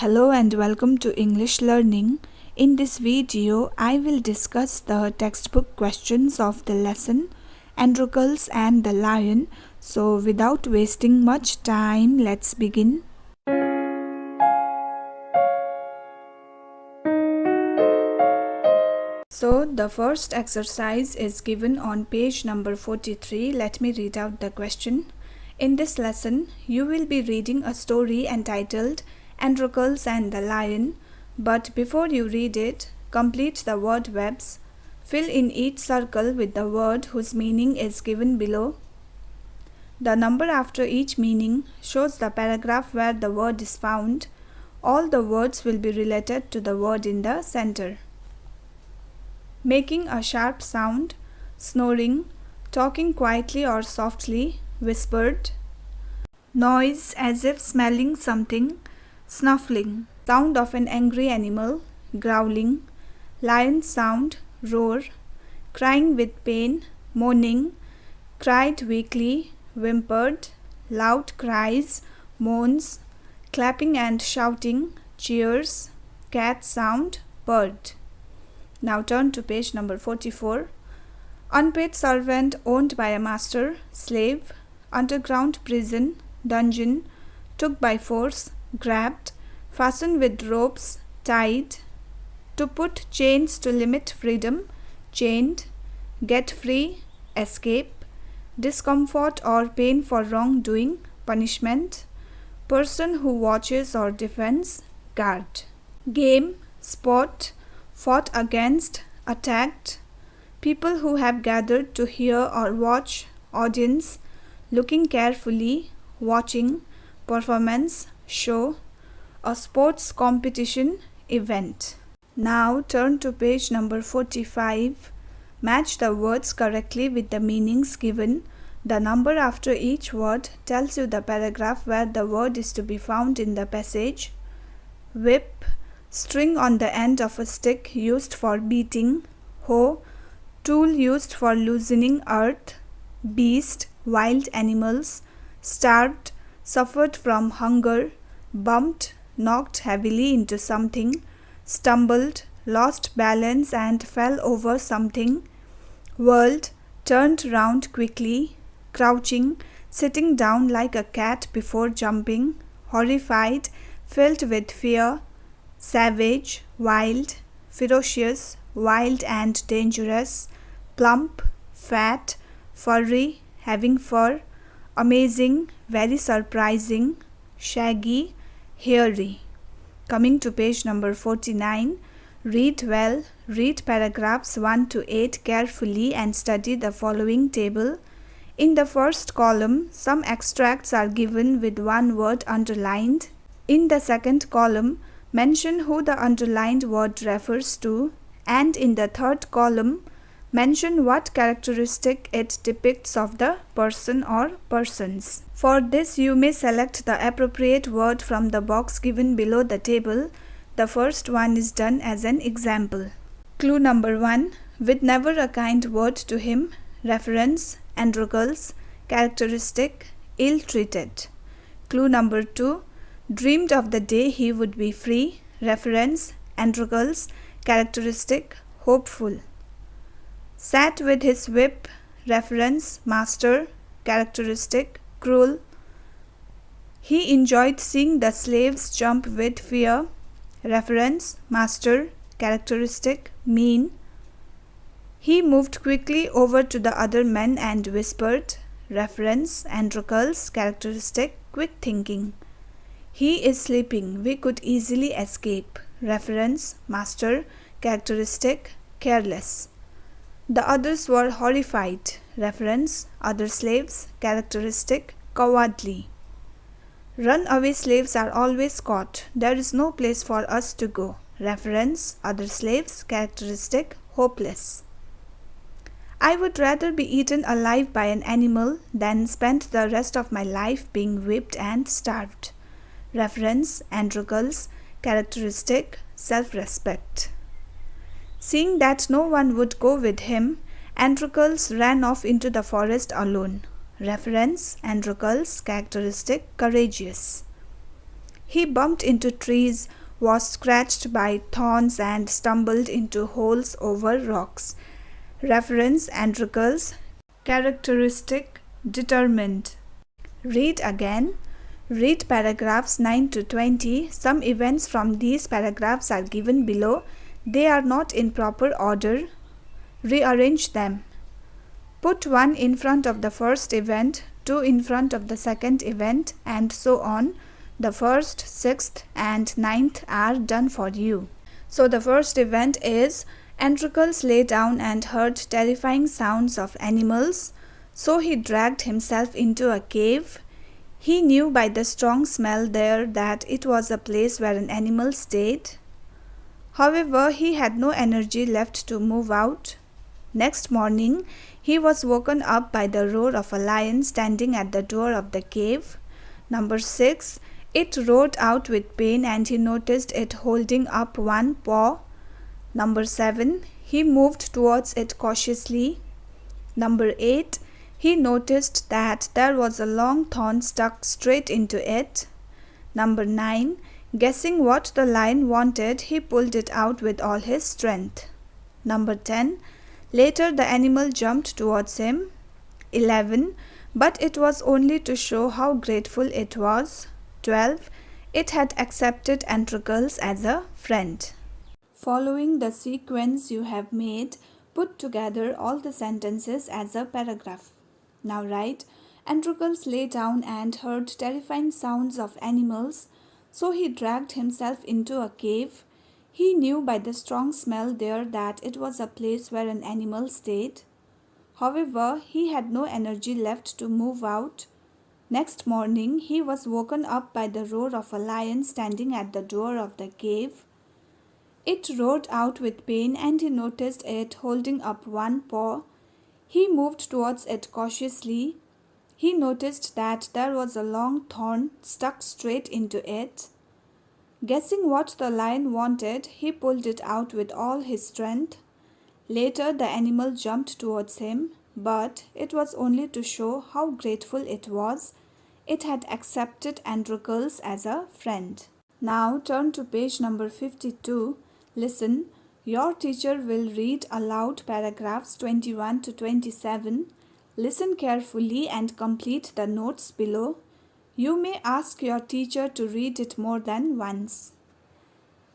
Hello and welcome to English Learning. In this video, I will discuss the textbook questions of the lesson Androcles and the Lion. So without wasting much time, let's begin. So the first exercise is given on page number 43. Let me read out the question. In this lesson, you will be reading a story entitled Androcles and the Lion, but before you read it, complete the word webs. Fill in each circle with the word whose meaning is given below. The number after each meaning shows the paragraph where the word is found. All the words will be related to the word in the center. Making a sharp sound, snoring, talking quietly or softly, whispered. Noise as if smelling something, snuffling. Sound of an angry animal, growling. Lion sound, roar. Crying with pain, moaning. Cried weakly, whimpered. Loud cries, moans. Clapping and shouting, cheers. Cat sound, purred. Now turn to page number 44. Unpaid servant owned by a master, slave. Underground prison, dungeon. Took by force, grabbed. Fastened with ropes, tied. To put chains to limit freedom, chained. Get free, escape. Discomfort or pain for wrongdoing, punishment. Person who watches or defends, guard. Game, sport. Fought against, attacked. People who have gathered to hear or watch, audience. Looking carefully, watching. Performance, show. A sports competition, event. Now turn to page number 45. Match the words correctly with the meanings given. The number after each word tells you the paragraph where the word is to be found in the passage. Whip, string on the end of a stick used for beating. Hoe, tool used for loosening earth. Beast, wild animals. Starved, suffered from hunger. Bumped, knocked heavily into something. Stumbled, lost balance and fell over something. Whirled, turned round quickly. Crouching, sitting down like a cat before jumping. Horrified, filled with fear. Savage, wild. Ferocious, wild and dangerous. Plump, fat. Furry, having fur. Amazing, very surprising. Shaggy, hairy. Coming to page number 49. Read well. Read paragraphs 1 to 8 carefully and study the following table. In the first column, some extracts are given with one word underlined. In the second column, mention who the underlined word refers to. And in the third column, mention what characteristic it depicts of the person or persons. For this, you may select the appropriate word from the box given below the table. The first one is done as an example. Clue number 1. With never a kind word to him. Reference, Androcles. Characteristic, ill-treated. Clue number 2. Dreamed of the day he would be free. Reference, Androcles. Characteristic, hopeful. Sat with his whip. Reference, master. Characteristic, cruel. He enjoyed seeing the slaves jump with fear. Reference, master. Characteristic, mean. He moved quickly over to the other men and whispered. Reference, Androcles. Characteristic, quick thinking. He is sleeping. We could easily escape. Reference, master. Characteristic, careless. The others were horrified. Reference, other slaves. Characteristic, cowardly. Runaway slaves are always caught. There is no place for us to go. Reference, other slaves. Characteristic, hopeless. I would rather be eaten alive by an animal than spend the rest of my life being whipped and starved. Reference, Androcles. Characteristic, self-respect. Seeing that no one would go with him, Androcles ran off into the forest alone. Reference, Androcles. Characteristic, courageous. He bumped into trees, was scratched by thorns, and stumbled into holes over rocks. Reference Androcles. Characteristic determined. Read again. Read paragraphs 9 to 20. Some events from these paragraphs are given below. They are not in proper order. Rearrange them. Put 1 in front of the first event, 2 in front of the second event, and so on. The first, 6th, and 9th are done for you. So the first event is Androcles lay down and heard terrifying sounds of animals. So he dragged himself into a cave. He knew by the strong smell there that it was a place where an animal stayed. However, he had no energy left to move out. Next morning, he was woken up by the roar of a lion standing at the door of the cave. Number 6, it roared out with pain and he noticed it holding up one paw. Number 7, he moved towards it cautiously. Number 8, he noticed that there was a long thorn stuck straight into it. Number 9, guessing what the lion wanted, he pulled it out with all his strength. Number 10, later the animal jumped towards him. 11, but it was only to show how grateful it was. 12, it had accepted Androcles as a friend. Following the sequence you have made, put together all the sentences as a paragraph. Now write, Androcles lay down and heard terrifying sounds of animals, so he dragged himself into a cave. He knew by the strong smell there that it was a place where an animal stayed. However, he had no energy left to move out. Next morning, he was woken up by the roar of a lion standing at the door of the cave. It roared out with pain and he noticed it holding up one paw. He moved towards it cautiously. He noticed that there was a long thorn stuck straight into it. Guessing what the lion wanted, he pulled it out with all his strength. Later, the animal jumped towards him, but it was only to show how grateful it was. It had accepted Androcles as a friend. Now turn to page number 52. Listen. Your teacher will read aloud paragraphs 21 to 27. Listen carefully and complete the notes below. You may ask your teacher to read it more than once.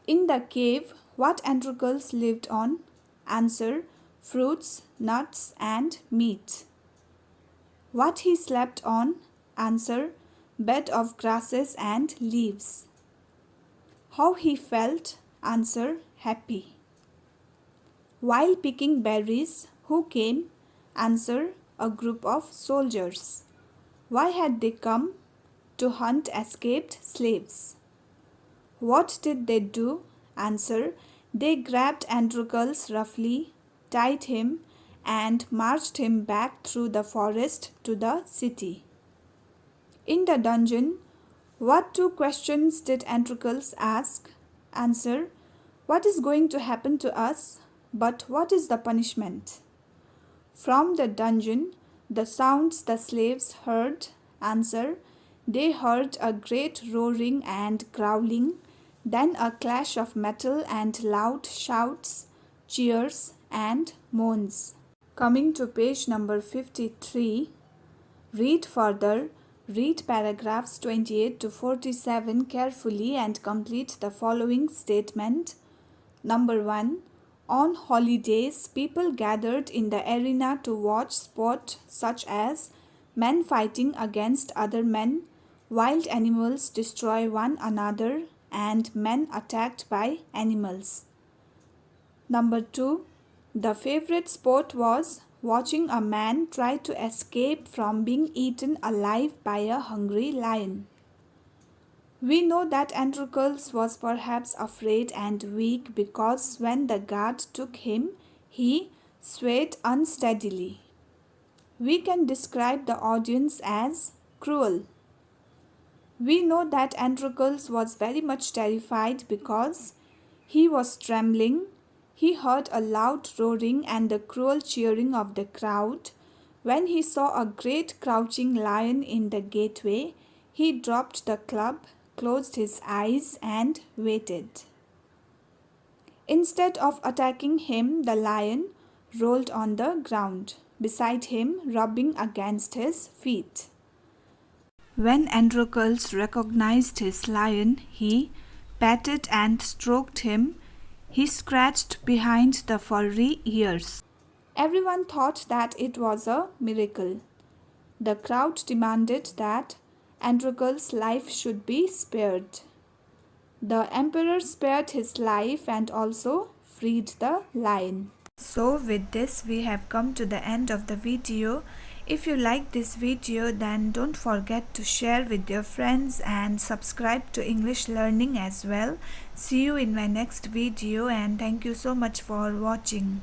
In the cave, what Androcles lived on? Answer: fruits, nuts, and meat. What he slept on? Answer: bed of grasses and leaves. How he felt? Answer: happy. While picking berries, who came? Answer: a group of soldiers. Why had they come? To hunt escaped slaves. What did they do? Answer: they grabbed Androcles roughly, tied him, and marched him back through the forest to the city. In the dungeon, what 2 questions did Androcles ask? Answer: what is going to happen to us? But what is the punishment? From the dungeon, the sounds the slaves heard. Answer: they heard a great roaring and growling, then a clash of metal and loud shouts, cheers, and moans. Coming to page number 53, read further. Read paragraphs 28 to 47 carefully and complete the following statement. Number 1. On holidays, people gathered in the arena to watch sport such as men fighting against other men, wild animals destroy one another, and men attacked by animals. Number 2. The favorite sport was watching a man try to escape from being eaten alive by a hungry lion. We know that Androcles was perhaps afraid and weak because when the guard took him, he swayed unsteadily. We can describe the audience as cruel. We know that Androcles was very much terrified because he was trembling. He heard a loud roaring and the cruel cheering of the crowd. When he saw a great crouching lion in the gateway, he dropped the club, closed his eyes and waited. Instead of attacking him, the lion rolled on the ground beside him, rubbing against his feet. When Androcles recognized his lion, he patted and stroked him. He scratched behind the furry ears. Everyone thought that it was a miracle. The crowd demanded that Androcles' life should be spared. The emperor spared his life and also freed the lion. So with this we have come to the end of the video. If you like this video, then don't forget to share with your friends and subscribe to English Learning as well. See you in my next video and thank you so much for watching.